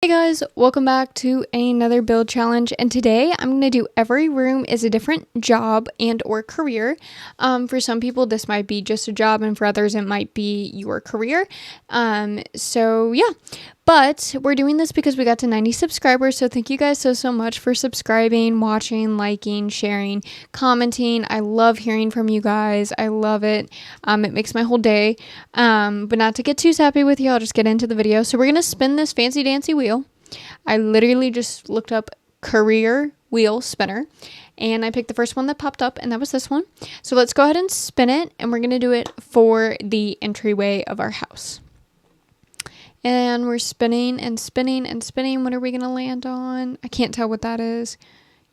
Hey guys, welcome back to another build challenge, and today I'm going to do every room is a different job and or career. For some people this might be just a job, and for others it might be your career. So yeah, but we're doing this because we got to 90 subscribers, so thank you guys so much for subscribing, watching, liking, sharing, commenting. I love hearing from you guys. I love it. It makes my whole day. But not to get too sappy with you, I'll just get into the video. So we're going to spin this fancy dancy wheel. I literally just looked up career wheel spinner and I picked the first one that popped up, and that was this one. So let's go ahead and spin it, and we're going to do it for the entryway of our house. And we're spinning and spinning and spinning. What are we going to land on? I can't tell what that is.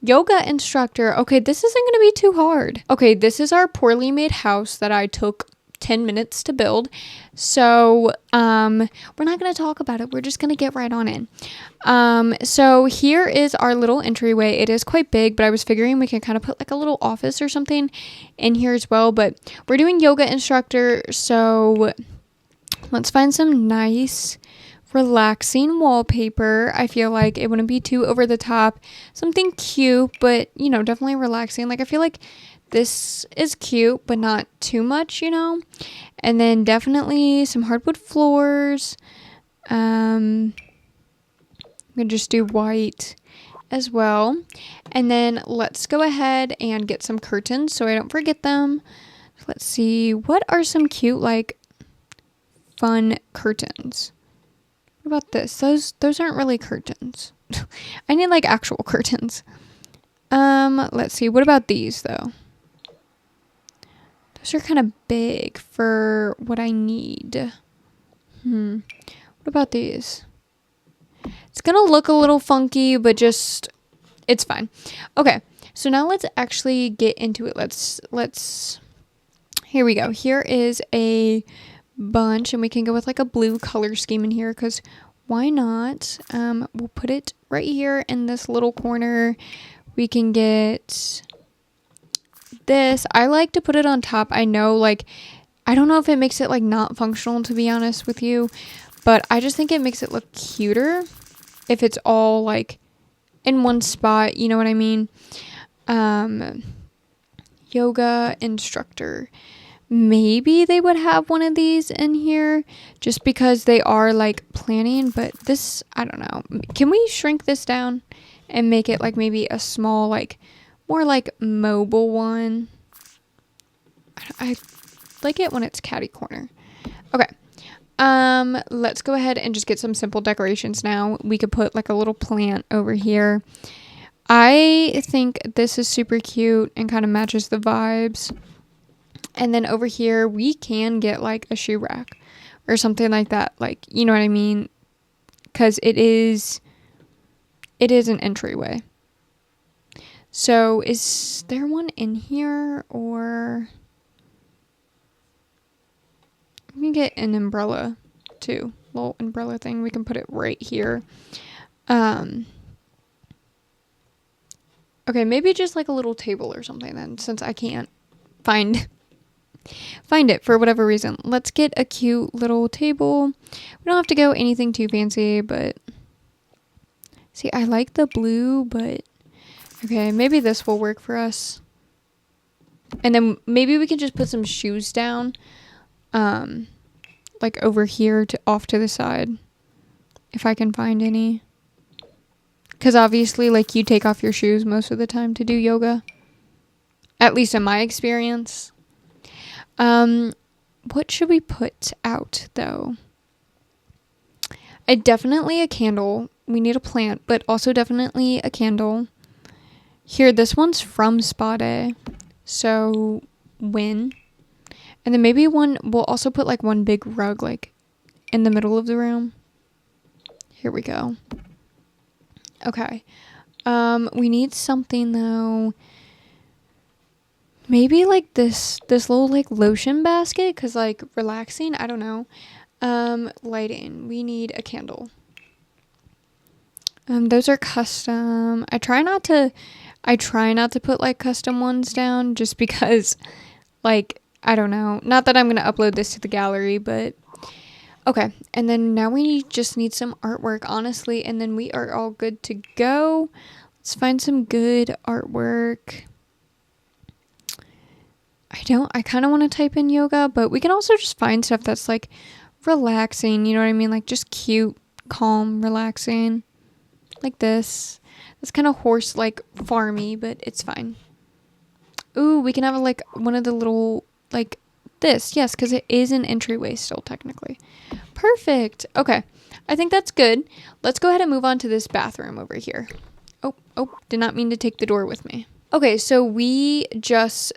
Yoga instructor. Okay, this isn't going to be too hard. Okay, this is our poorly made house that I took 10 minutes to build. So we're not going to talk about it. We're just going to get right on in. So here is our little entryway. It is quite big, but I was figuring we can kind of put like a little office or something in here as well. But we're doing yoga instructor, so let's find some nice relaxing wallpaper. I feel like it wouldn't be too over the top. Something cute, but you know, definitely relaxing. Like I feel like this is cute, but not too much, you know. And then definitely some hardwood floors. I'm gonna just do white as well. And then let's go ahead and get some curtains so I don't forget them. Let's see, what are some cute, like, fun curtains? What about this? Those aren't really curtains. I need like actual curtains. Let's see, what about these though? Those are kind of big for what I need. What about these? It's gonna look a little funky, but just, it's fine. Okay, so now let's actually get into it. Let's here we go. Here is a bunch, and we can go with like a blue color scheme in here because why not? We'll put it right here in this little corner. We can get this. I like to put it on top. I know, like, I don't know if it makes it like not functional, to be honest with you, but I just think it makes it look cuter if it's all like in one spot, you know what I mean? Yoga instructor. Maybe they would have one of these in here just because they are like planning, but this, I don't know. Can we shrink this down and make it like maybe a small, like more like mobile one? I like it when it's catty corner. Okay. Let's go ahead and just get some simple decorations now. We could put like a little plant over here. I think this is super cute and kind of matches the vibes. And then over here, we can get like a shoe rack or something like that. Like, you know what I mean? Because it is an entryway. So is there one in here, or we can get an umbrella too. Little umbrella thing. We can put it right here. Okay, maybe just like a little table or something then, since I can't find it for whatever reason. Let's get a cute little table. We don't have to go anything too fancy, but see, I like the blue, but okay, maybe this will work for us. And then maybe we can just put some shoes down, like over here to off to the side, if I can find any. Because obviously, like, you take off your shoes most of the time to do yoga, at least in my experience. What should we put out though? Definitely a candle. We need a plant, but also definitely a candle. Here, this one's from Spa Day, so win. And then maybe we'll also put like one big rug like in the middle of the room. Here we go. Okay. We need something though. Maybe like this little like lotion basket, because like relaxing, I don't know. Lighting, we need a candle. Those are custom. I try not to put like custom ones down just because, like, I don't know, not that I'm gonna upload this to the gallery, but Okay, and then now we just need some artwork, honestly, and then we are all good to go. Let's find some good artwork. I kind of want to type in yoga, but we can also just find stuff that's like relaxing, you know what I mean? Like just cute, calm, relaxing. Like this. That's kind of horse, like farmy, but it's fine. Ooh, we can have like one of the little, like this. Yes, because it is an entryway still, technically. Perfect. Okay. I think that's good. Let's go ahead and move on to this bathroom over here. Oh, did not mean to take the door with me. Okay, so we just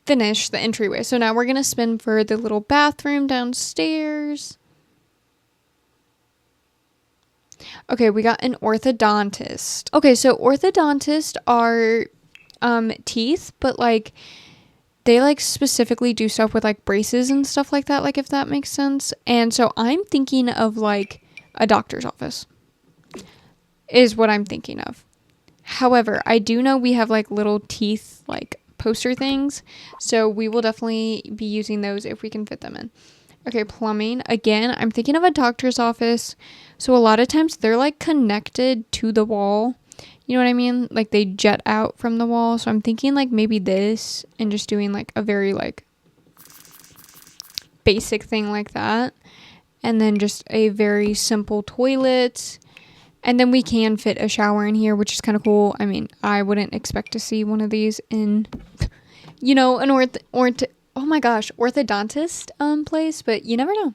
finished the entryway. So now we're going to spin for the little bathroom downstairs. Okay, we got an orthodontist. Okay, so orthodontists are teeth, but like they like specifically do stuff with like braces and stuff like that, like if that makes sense. And so I'm thinking of like a doctor's office is what I'm thinking of. However, I do know we have like little teeth like poster things, so we will definitely be using those if we can fit them in. Okay, plumbing. Again, I'm thinking of a doctor's office. So a lot of times they're like connected to the wall. You know what I mean? Like they jet out from the wall. So I'm thinking like maybe this and just doing like a very like basic thing like that. And then just a very simple toilet. And then we can fit a shower in here, which is kind of cool. I mean, I wouldn't expect to see one of these in, you know, an orthodontist place, but you never know.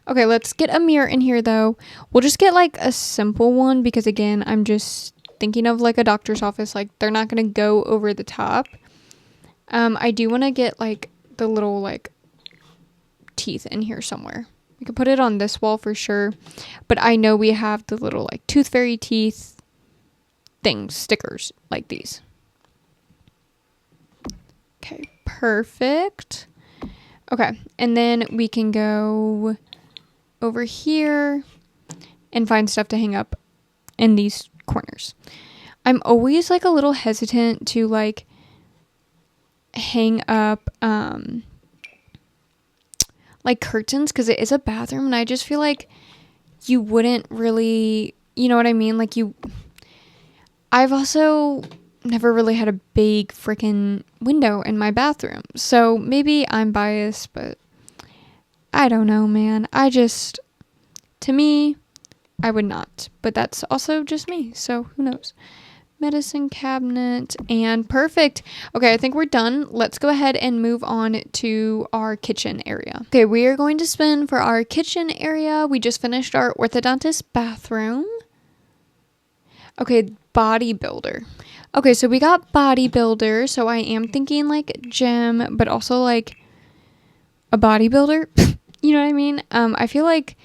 Okay, let's get a mirror in here though. We'll just get like a simple one because again, I'm just thinking of like a doctor's office. Like they're not going to go over the top. I do want to get like the little like teeth in here somewhere. We could put it on this wall for sure, but I know we have the little like tooth fairy teeth things, stickers like these. Okay, perfect. Okay, and then we can go over here and find stuff to hang up in these corners. I'm always like a little hesitant to like hang up like curtains because it is a bathroom and I just feel like you wouldn't really, you know what I mean? Like I've also never really had a big freaking window in my bathroom. So maybe I'm biased, but I don't know, man. To me, I would not. But that's also just me. So who knows? Medicine cabinet and perfect. Okay, I think we're done. Let's go ahead and move on to our kitchen area. Okay, we are going to spin for our kitchen area. We just finished our orthodontist bathroom. Okay, bodybuilder. Okay, so we got bodybuilder. So I am thinking like gym, but also like a bodybuilder. You know what I mean? I feel like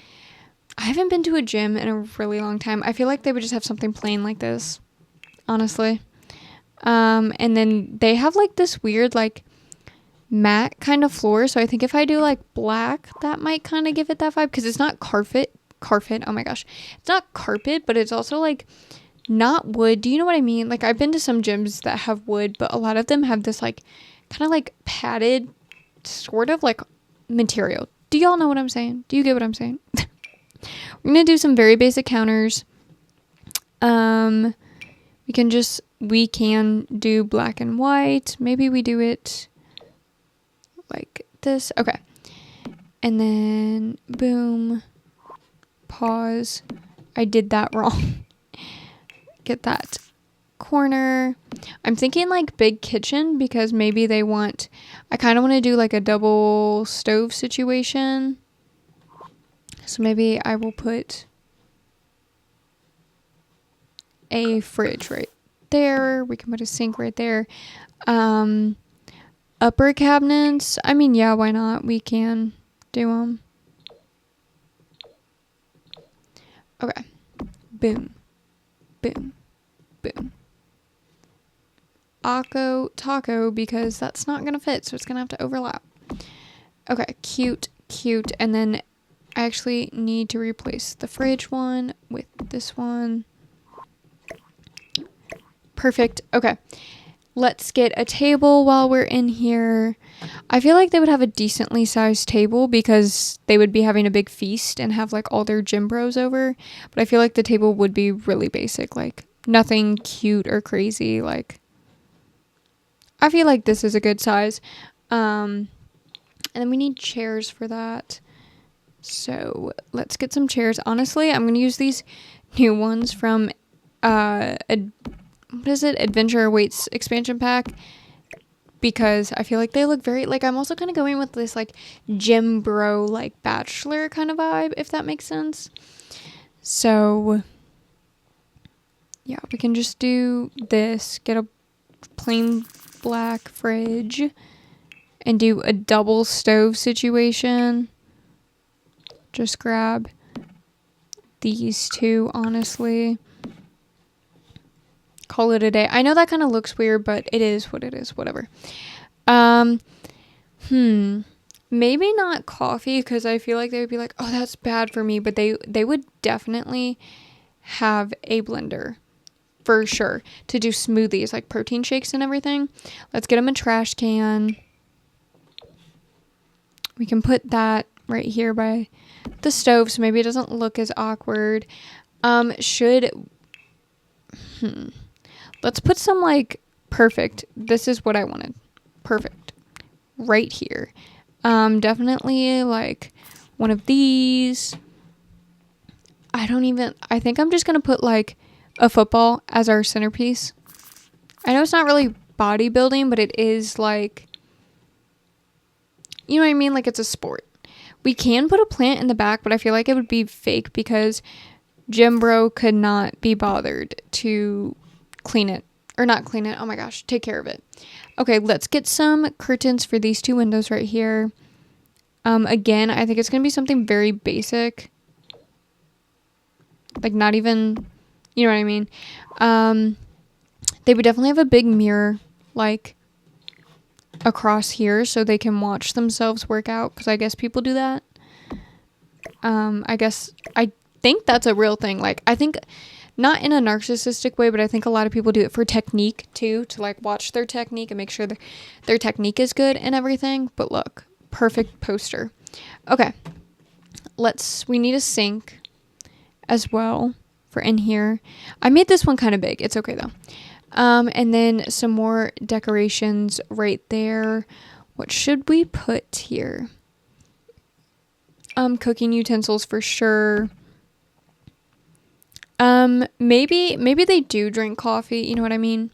I haven't been to a gym in a really long time. I feel like they would just have something plain like this. Honestly. And then they have like this weird like matte kind of floor. So I think if I do like black, that might kind of give it that vibe because it's not carpet. Oh my gosh. It's not carpet, but it's also like not wood. Do you know what I mean? Like I've been to some gyms that have wood, but a lot of them have this like kind of like padded sort of like material. Do y'all know what I'm saying? Do you get what I'm saying? We're going to do some very basic counters. We can do black and white. Maybe we do it like this. Okay. And then boom. Pause. I did that wrong. Get that corner. I'm thinking like big kitchen because maybe I kind of want to do like a double stove situation. So maybe I will put a fridge right there. We can put a sink right there. Upper cabinets. I mean, yeah, why not? We can do them. Okay. Boom. Boom. Boom. Taco, because that's not going to fit, so it's going to have to overlap. Okay, cute. And then I actually need to replace the fridge one with this one. Perfect. Okay. let's get a table while we're in here. I feel like they would have a decently sized table because they would be having a big feast and have like all their gym bros over. But I feel like the table would be really basic, like nothing cute or crazy. Like, I feel like this is a good size. And then we need chairs for that. So let's get some chairs. Honestly, I'm going to use these new ones from, what is it? Adventure Awaits expansion pack. Because I feel like they look very, like, I'm also kind of going with this, like, gym bro, like, bachelor kind of vibe, if that makes sense. So, yeah, we can just do this, get a plain black fridge, and do a double stove situation. Just grab these two, honestly. Call it a day. I know that kind of looks weird, but it is what it is. Whatever. Maybe not coffee, because I feel like they would be like, oh, that's bad for me. But they would definitely have a blender for sure to do smoothies, like protein shakes and everything. Let's get them a trash can. We can put that right here by the stove, so maybe it doesn't look as awkward. Let's put some, like, perfect. This is what I wanted. Perfect. Right here. Definitely, like, one of these. I think I'm just going to put, like, a football as our centerpiece. I know it's not really bodybuilding, but it is, like, you know what I mean? Like, it's a sport. We can put a plant in the back, but I feel like it would be fake because Jim Bro could not be bothered to clean it. Or not clean it. Oh my gosh. Take care of it. Okay, let's get some curtains for these two windows right here. Again, I think it's going to be something very basic. Like, not even, you know what I mean? They would definitely have a big mirror, like, across here so they can watch themselves work out, because I guess people do that. I think that's a real thing. Like, I think not in a narcissistic way, but I think a lot of people do it for technique too, to like watch their technique and make sure their technique is good and everything. But look, perfect poster. Okay, we need a sink as well for in here. I made this one kind of big. It's okay though. And then some more decorations right there. What should we put here? Cooking utensils for sure. Maybe they do drink coffee, you know what I mean?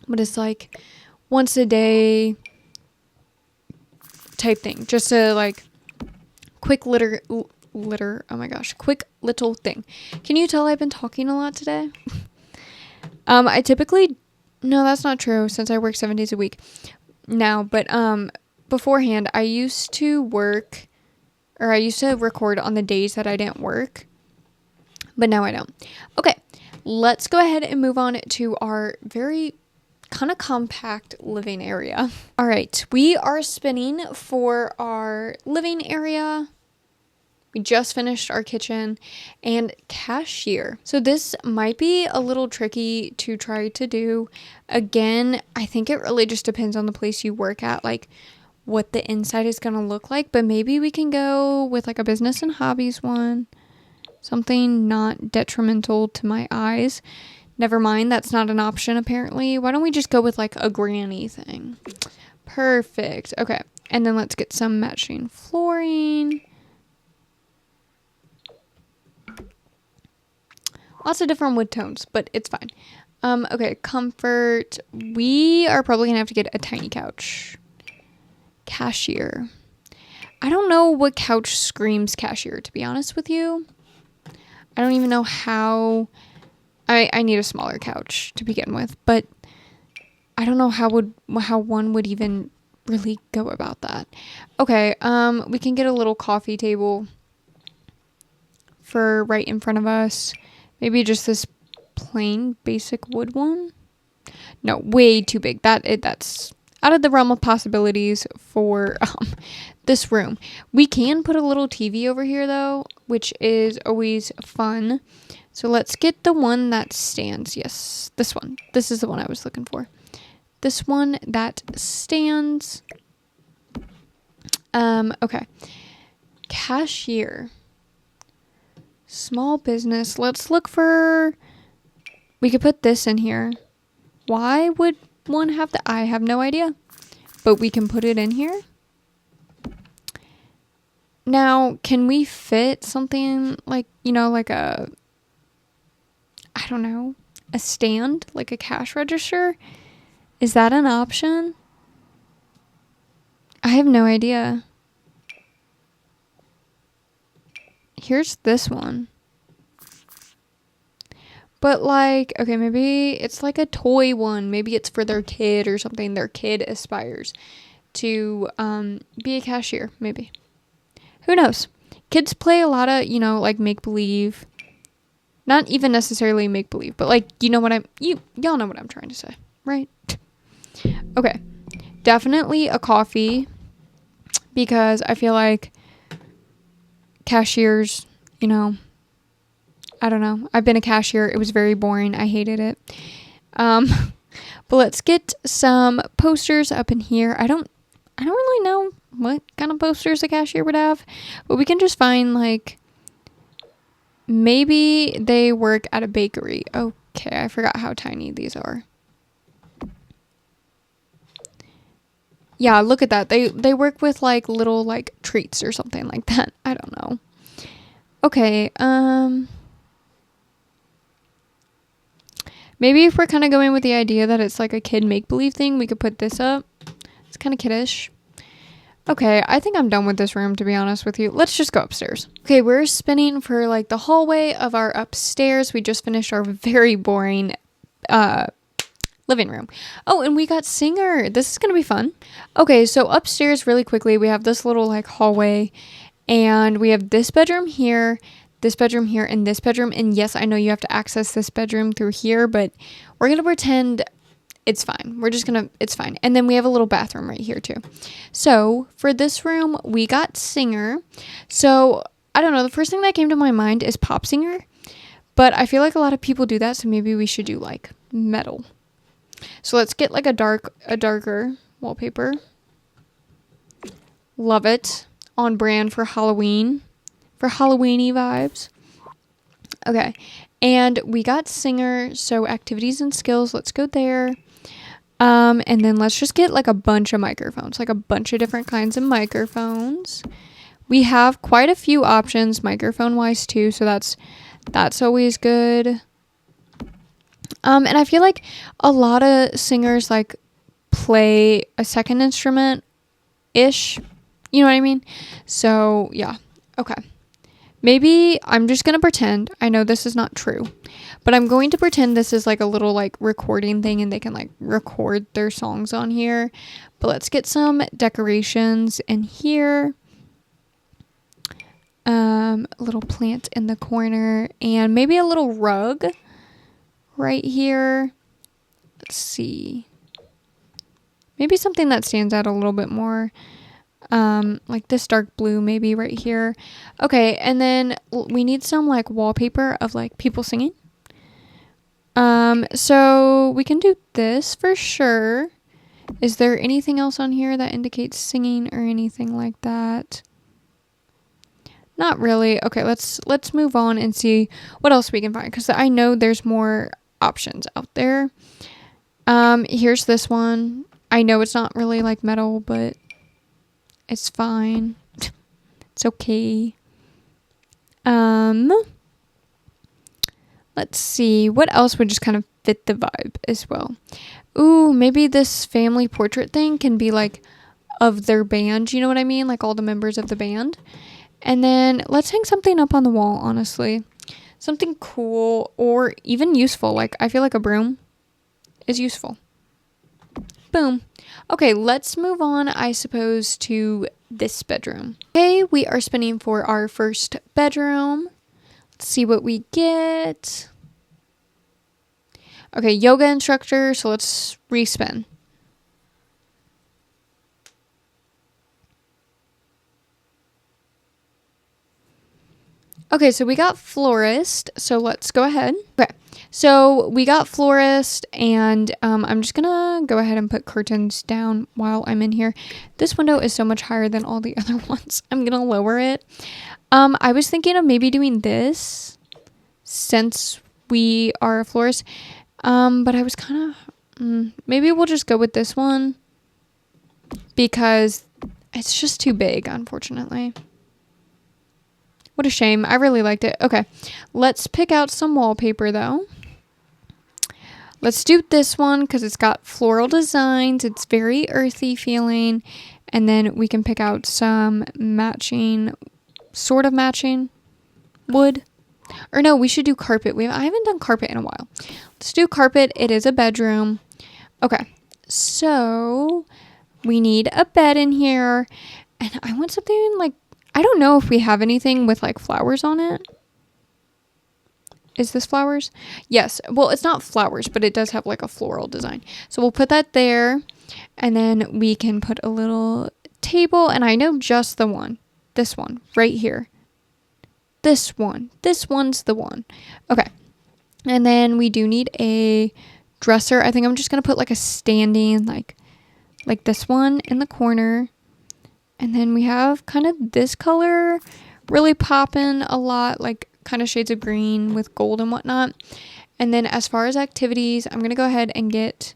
But it's like once a day type thing. Just a like quick litter, oh my gosh, quick little thing. Can you tell I've been talking a lot today? No, that's not true since I work 7 days a week now, but beforehand I used to record on the days that I didn't work, but now I don't. Okay, let's go ahead and move on to our very kind of compact living area. All right, we are spinning for our living area. We just finished our kitchen and cashier. So this might be a little tricky to try to do. Again, I think it really just depends on the place you work at, like what the inside is going to look like. But maybe we can go with like a business and hobbies one. Something not detrimental to my eyes. Never mind, that's not an option apparently. Why don't we just go with like a granny thing? Perfect. Okay, and then let's get some matching flooring. Lots of different wood tones, but it's fine. Okay, comfort. We are probably going to have to get a tiny couch. Cashier. I don't know what couch screams cashier, to be honest with you. I don't even know how... I need a smaller couch to begin with, but I don't know how one would even really go about that. Okay, we can get a little coffee table for right in front of us. Maybe just this plain basic wood one. No, way too big. That's out of the realm of possibilities for this room. We can put a little TV over here though, which is always fun. So let's get the one that stands. Yes, this one. This is the one I was looking for. this one that stands. Okay. Cashier. Small business. Let's look for... We could put this in here. Why would one have that? I have no idea. But we can put it in here. Now, can we fit something like, like a... I don't know. A stand? Like a cash register? Is that an option? I have no idea. Here's this one. But like, okay, maybe it's like a toy one. Maybe it's for their kid or something. Their kid aspires to be a cashier, maybe. Who knows? Kids play a lot of, like make-believe. Not even necessarily make-believe, but like, y'all know what I'm trying to say, right? Okay. Definitely a coffee, because I feel like cashiers, I don't know. I've been a cashier. It was very boring. I hated it. But let's get some posters up in here. I don't really know what kind of posters a cashier would have, but we can just find like, maybe they work at a bakery. Okay, I forgot how tiny these are. Yeah, look at that. They work with like little like treats or something like that. I don't know. Okay, maybe if we're kind of going with the idea that it's like a kid make-believe thing, we could put this up. It's kind of kiddish. Okay, I think I'm done with this room, to be honest with you. Let's just go upstairs. Okay, we're spinning for like the hallway of our upstairs. We just finished our very boring living room. Oh, and we got singer. This is gonna be fun. Okay, so upstairs really quickly, we have this little like hallway, and we have this bedroom here, and this bedroom. And yes, I know you have to access this bedroom through here, but we're gonna pretend it's fine. It's fine. And then we have a little bathroom right here too. So for this room, we got singer. So I don't know, the first thing that came to my mind is pop singer, but I feel like a lot of people do that. So maybe we should do like metal. So let's get like a darker wallpaper. Love it. On brand for Halloween, for Halloweeny vibes. Okay. And we got singer. So activities and skills. Let's go there. And then let's just get like a bunch of microphones, like a bunch of different kinds of microphones. We have quite a few options microphone wise too. So that's always good. And I feel like a lot of singers like play a second instrument ish. You know what I mean? So yeah. Okay. Maybe I'm just going to pretend. I know this is not true, but I'm going to pretend this is like a little like recording thing and they can like record their songs on here. But let's get some decorations in here. A little plant in the corner and maybe a little rug right here. Let's see. Maybe something that stands out a little bit more. Like this dark blue maybe right here. Okay, and then we need some like wallpaper of like people singing. So we can do this for sure. Is there anything else on here that indicates singing or anything like that? Not really. Okay, let's move on and see what else we can find, because I know there's more options out there. Here's this one. I know it's not really like metal, but it's fine. It's okay. Let's see. What else would just kind of fit the vibe as well? Ooh, maybe this family portrait thing can be like of their band. You know what I mean? Like all the members of the band. And then let's hang something up on the wall, honestly. Something cool or even useful. Like I feel like a broom is useful. Boom. Okay, let's move on, I suppose, to this bedroom. Okay, we are spinning for our first bedroom. Let's see what we get. Okay, yoga instructor, so let's respin. Okay, so we got florist. So let's go ahead. Okay, so we got florist, and I'm just gonna go ahead and put curtains down while I'm in here. This window is so much higher than all the other ones. I'm gonna lower it. I was thinking of maybe doing this since we are a florist. But I was kind of, maybe we'll just go with this one because it's just too big, unfortunately. What a shame. I really liked it. Okay, let's pick out some wallpaper though. Let's do this one because it's got floral designs. It's very earthy feeling. And then we can pick out some matching, sort of matching wood. Or no, we should do carpet. I haven't done carpet in a while. Let's do carpet. It is a bedroom. Okay, so we need a bed in here. And I want something like, I don't know if we have anything with like flowers on it. Is this flowers? Yes. Well, it's not flowers, but it does have like a floral design. So we'll put that there. And then we can put a little table. And I know just the one. This one right here. This one. This one's the one. Okay. And then we do need a dresser. I think I'm just going to put like a standing, like this one in the corner. And then we have kind of this color really popping a lot, like kind of shades of green with gold and whatnot. And then as far as activities, I'm going to go ahead and get,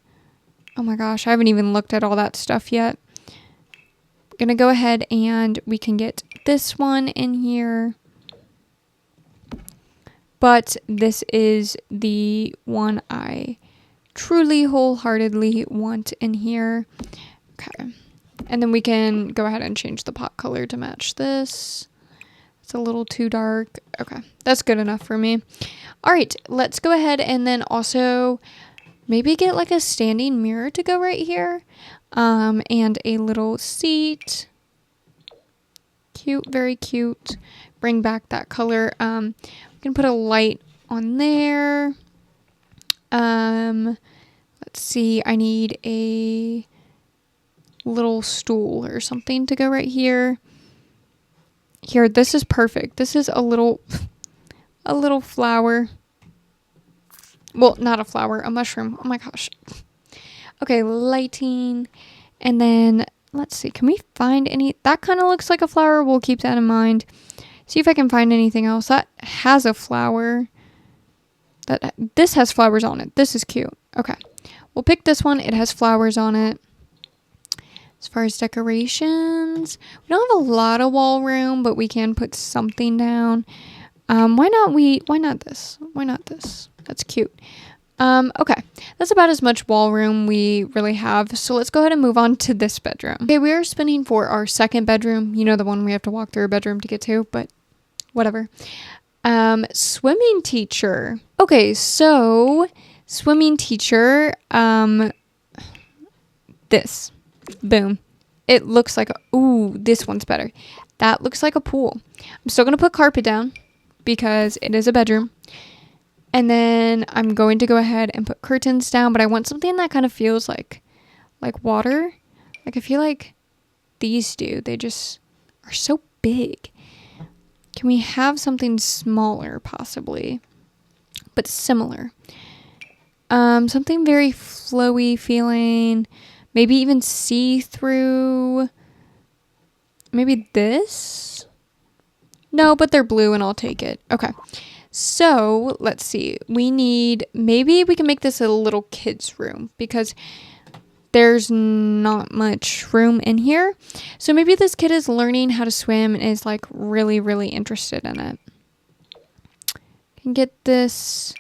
oh my gosh, I haven't even looked at all that stuff yet. I'm going to go ahead and we can get this one in here. But this is the one I truly wholeheartedly want in here. Okay. And then we can go ahead and change the pot color to match this. It's a little too dark. Okay, that's good enough for me. All right, let's go ahead and then also maybe get like a standing mirror to go right here. And a little seat. Cute, very cute. Bring back that color. We can put a light on there. Let's see, I need a little stool or something to go right here. Here, this is perfect. This is a little flower. Well, not a flower, a mushroom. Oh my gosh. Okay, lighting. And then let's see, can we find any? That kind of looks like a flower. We'll keep that in mind. See if I can find anything else that has a flower. This has flowers on it. This is cute. Okay, we'll pick this one. It has flowers on it. As far as decorations, we don't have a lot of wall room, but we can put something down. Why not this? Why not this? That's cute. Okay, that's about as much wall room we really have. So let's go ahead and move on to this bedroom. Okay, we are spinning for our second bedroom. You know, the one we have to walk through a bedroom to get to, but whatever. Swimming teacher. Okay, so swimming teacher, this. Boom. It looks like ooh, this one's better. That looks like a pool. I'm still going to put carpet down because it is a bedroom. And then I'm going to go ahead and put curtains down, but I want something that kind of feels like water. Like I feel like these do. They just are so big. Can we have something smaller possibly, but similar? Something very flowy feeling. Maybe even see-through. Maybe this? No, but they're blue and I'll take it. Okay. So, let's see. Maybe we can make this a little kid's room because there's not much room in here. So maybe this kid is learning how to swim and is like really, really interested in it. Can get this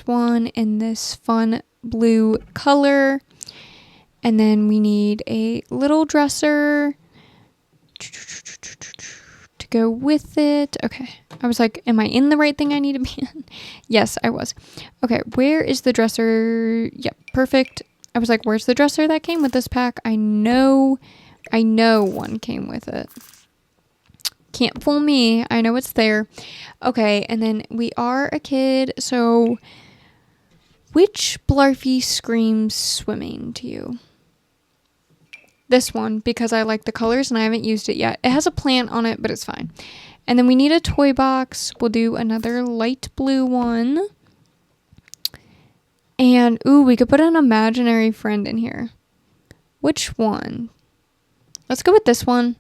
one in this fun blue color. And then we need a little dresser to go with it. Okay. I was like, am I in the right thing I need to be in? Yes, I was. Okay. Where is the dresser? Yep. Perfect. I was like, where's the dresser that came with this pack? I know one came with it. Can't fool me. I know it's there. Okay. And then we are a kid. So which Blarfy screams swimming to you? This one, because I like the colors and I haven't used it yet. It has a plant on it, but it's fine. And then we need a toy box. We'll do another light blue one. And, ooh, we could put an imaginary friend in here. Which one? Let's go with this one.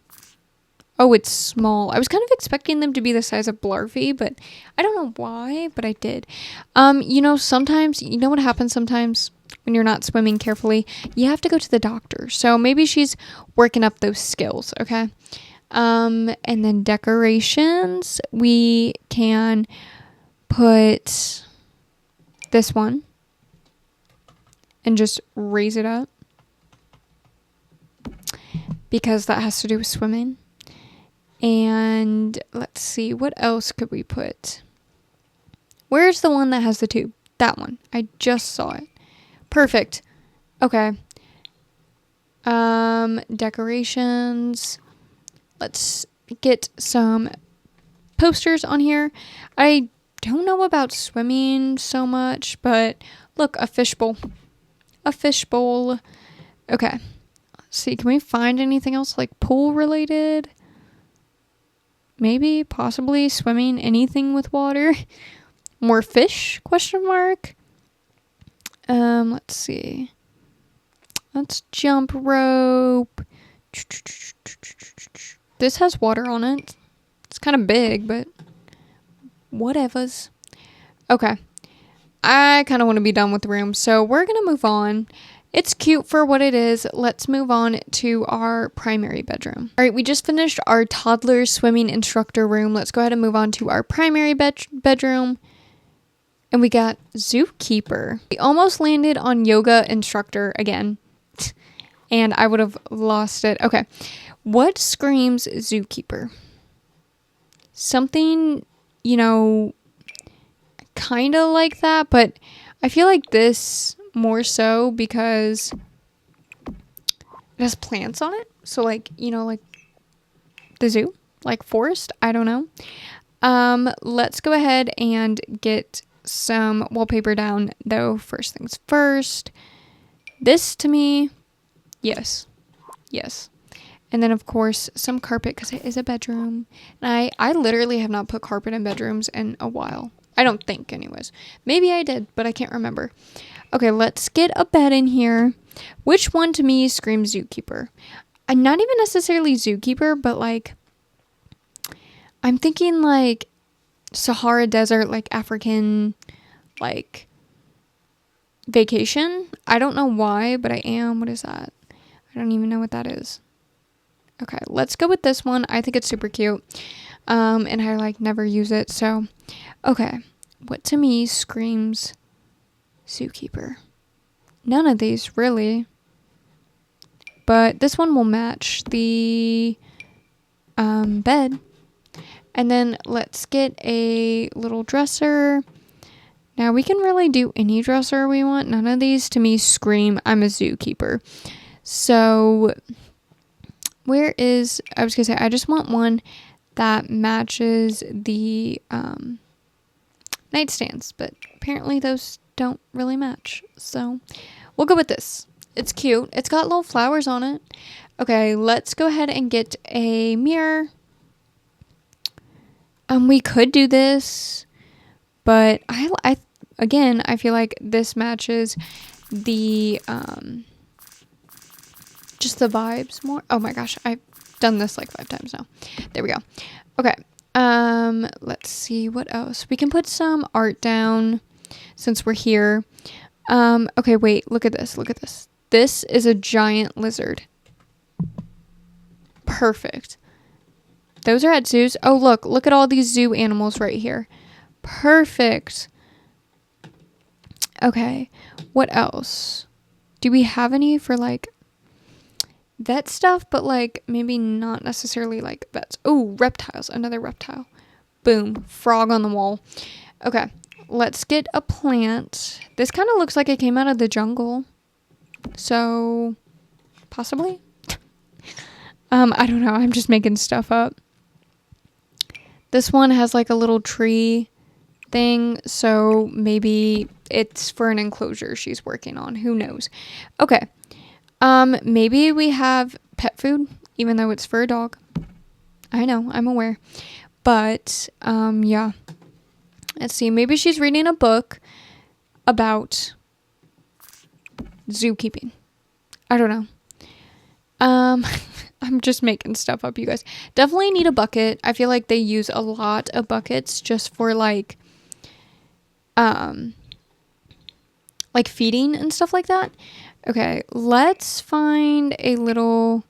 Oh, it's small. I was kind of expecting them to be the size of Blarfy, but I don't know why, but I did. Sometimes, you know what happens sometimes when you're not swimming carefully? You have to go to the doctor. So maybe she's working up those skills, okay? And then decorations, we can put this one and just raise it up because that has to do with swimming. And let's see, what else could we put? Where's the one that has the tube? That one. I just saw it. Perfect. Okay. Decorations. Let's get some posters on here. I don't know about swimming so much, but look, a fishbowl. A fishbowl. Okay. Let's see, can we find anything else like pool related? Maybe, possibly, swimming, anything with water. More fish, question mark. Let's see. Let's jump rope. This has water on it. It's kind of big, but whatevers. Okay. I kind of want to be done with the room, so we're going to move on. It's cute for what it is. Let's move on to our primary bedroom. All right, we just finished our toddler swimming instructor room. Let's go ahead and move on to our primary bedroom. And we got zookeeper. We almost landed on yoga instructor again. And I would have lost it. Okay. What screams zookeeper? Something, kind of like that, but I feel like this more so because it has plants on it. So like the zoo, like forest. I don't know. Let's go ahead and get some wallpaper down though. First things first. This to me, yes. And then of course some carpet because it is a bedroom. And I literally have not put carpet in bedrooms in a while. I don't think anyways. Maybe I did, but I can't remember. Okay, let's get a bed in here. Which one to me screams zookeeper? I'm not even necessarily zookeeper, but like, I'm thinking like Sahara Desert, like African, like vacation. I don't know why, but I am. What is that? I don't even know what that is. Okay, let's go with this one. I think it's super cute. And I like never use it. So, okay. What to me screams zookeeper? None of these really, but this one will match the bed. And then let's get a little dresser. Now we can really do any dresser we want. None of these to me scream I'm a zookeeper. So I was gonna say I just want one that matches the nightstands, but apparently those don't really match, so we'll go with this. It's cute. It's got little flowers on it. Okay, let's go ahead and get a mirror. We could do this, but I feel like this matches the just the vibes more. Oh my gosh, I've done this like 5 times now. There we go. Okay. Let's see what else. We can put some art down since we're here. Okay, wait, look at this. This is a giant lizard. Perfect. Those are at zoos. Oh, look at all these zoo animals right here. Perfect. Okay, what else? Do we have any for like vet stuff, but like maybe not necessarily like vets? Oh, reptiles. Another reptile. Boom. Frog on the wall. Okay, let's get a plant. This kind of looks like it came out of the jungle. So, possibly? I don't know. I'm just making stuff up. This one has like a little tree thing, so maybe it's for an enclosure she's working on. Who knows? Okay. Maybe we have pet food, even though it's for a dog. I know, I'm aware. But, yeah. Let's see. Maybe she's reading a book about zookeeping. I don't know. I'm just making stuff up, you guys. Definitely need a bucket. I feel like they use a lot of buckets just for like feeding and stuff like that. Okay, let's find a little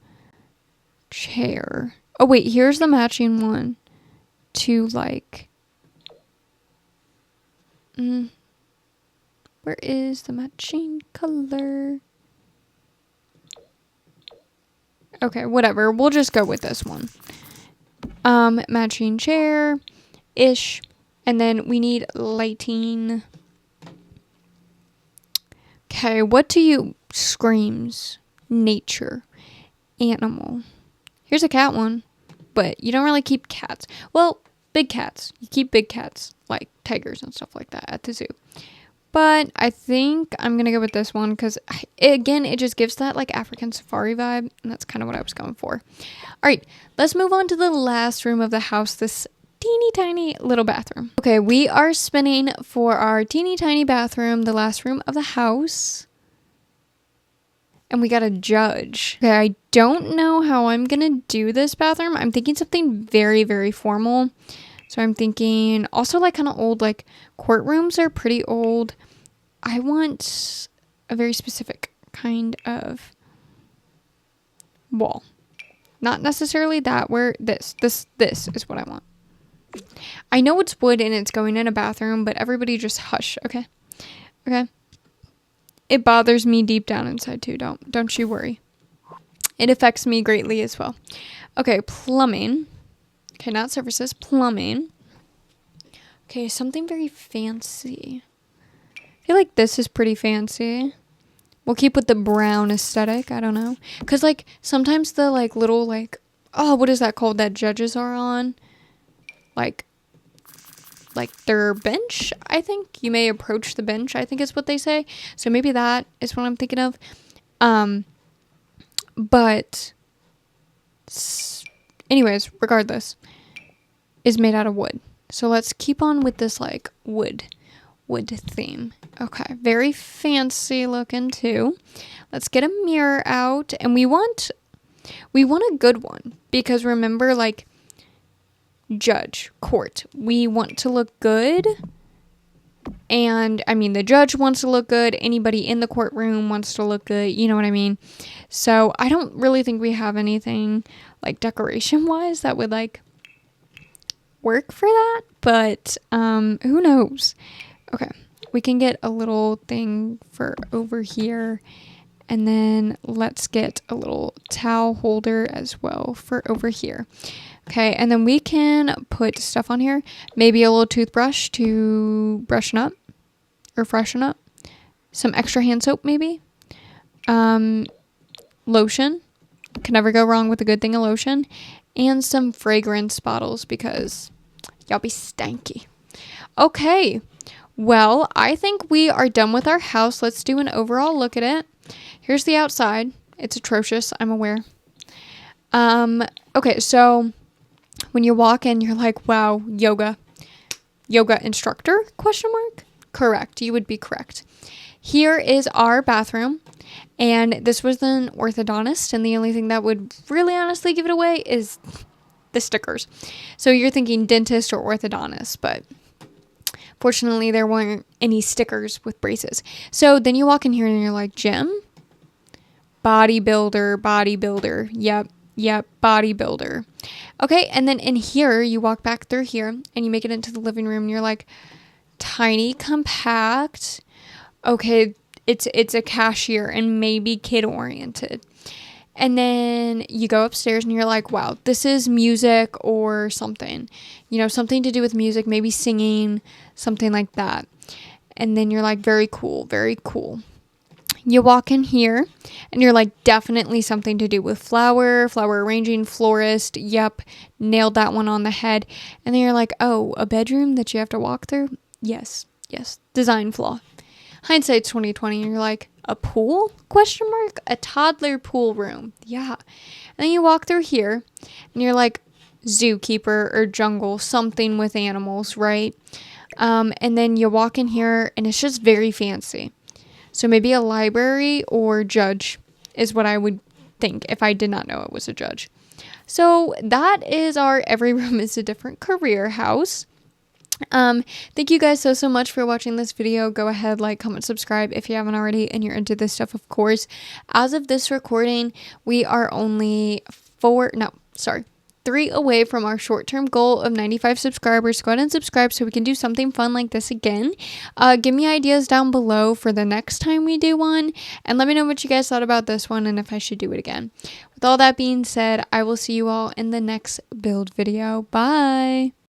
chair. Oh wait, here's the matching one to like where is the matching color? Okay, whatever. We'll just go with this one. Matching chair ish. And then we need lighting. Okay, what do you screams? Nature. Animal. Here's a cat one. But you don't really keep cats. Well, big cats. You keep big cats, like tigers and stuff like that at the zoo. But I think I'm going to go with this one because, again, it just gives that, like, African safari vibe. And that's kind of what I was going for. All right, let's move on to the last room of the house, this teeny tiny little bathroom. Okay, we are spinning for our teeny tiny bathroom, the last room of the house. And we got to judge. Okay, I don't know how I'm going to do this bathroom. I'm thinking something very, very formal. So I'm thinking also like kind of old, like courtrooms are pretty old. I want a very specific kind of wall. Not necessarily that, where this is what I want. I know it's wood and it's going in a bathroom, but everybody just hush, okay? Okay. It bothers me deep down inside too. Don't you worry. It affects me greatly as well. Okay, plumbing. Okay, not surfaces, plumbing. Okay, something very fancy. I feel like this is pretty fancy. We'll keep with the brown aesthetic. I don't know. Because, like, sometimes the, like, little, like, oh, what is that called that judges are on? Like their bench, I think. You may approach the bench, I think is what they say. So maybe that is what I'm thinking of. But anyways, regardless, is made out of wood. So let's keep on with this like wood theme. Okay, very fancy looking too. Let's get a mirror out, and we want a good one, because remember, like, judge, court, we want to look good. And I mean, the judge wants to look good, anybody in the courtroom wants to look good, you know what I mean? So I don't really think we have anything like decoration wise that would like work for that, but who knows? Okay, we can get a little thing for over here, and then let's get a little towel holder as well for over here. Okay, and then we can put stuff on here. Maybe a little toothbrush to brushen up or freshen up. Some extra hand soap maybe. Lotion. Can never go wrong with a good thing of lotion. And some fragrance bottles, because y'all be stanky. Okay, well, I think we are done with our house. Let's do an overall look at it. Here's the outside. It's atrocious, I'm aware. Okay, so when you walk in, you're like, wow, yoga instructor, question mark? Correct. You would be correct. Here is our bathroom, and this was an orthodontist, and the only thing that would really honestly give it away is the stickers. So you're thinking dentist or orthodontist, but fortunately there weren't any stickers with braces. So then you walk in here and you're like, gym? Bodybuilder. Yep, bodybuilder. Okay, and then in here, you walk back through here, and you make it into the living room, and you're like, tiny, compact. Okay, it's a cashier, and maybe kid-oriented. And then you go upstairs, and you're like, wow, this is music or something. You know, something to do with music, maybe singing, something like that. And then you're like, very cool, very cool. You walk in here and you're like, definitely something to do with flower arranging, florist. Yep, nailed that one on the head. And then you're like, oh, a bedroom that you have to walk through? Yes, design flaw. Hindsight's 2020. And you're like, a pool? Question mark? A toddler pool room. Yeah. And then you walk through here and you're like, zookeeper or jungle, something with animals, right? And then you walk in here and it's just very fancy. So maybe a library or judge is what I would think if I did not know it was a judge. So that is our Every Room is a Different Career house. Thank you guys so much for watching this video. Go ahead, like, comment, subscribe if you haven't already and you're into this stuff, of course. As of this recording, we are only 3 away from our short-term goal of 95 subscribers. Go ahead and subscribe so we can do something fun like this again. Give me ideas down below for the next time we do one, and let me know what you guys thought about this one and if I should do it again. With all that being said, I will see you all in the next build video. Bye!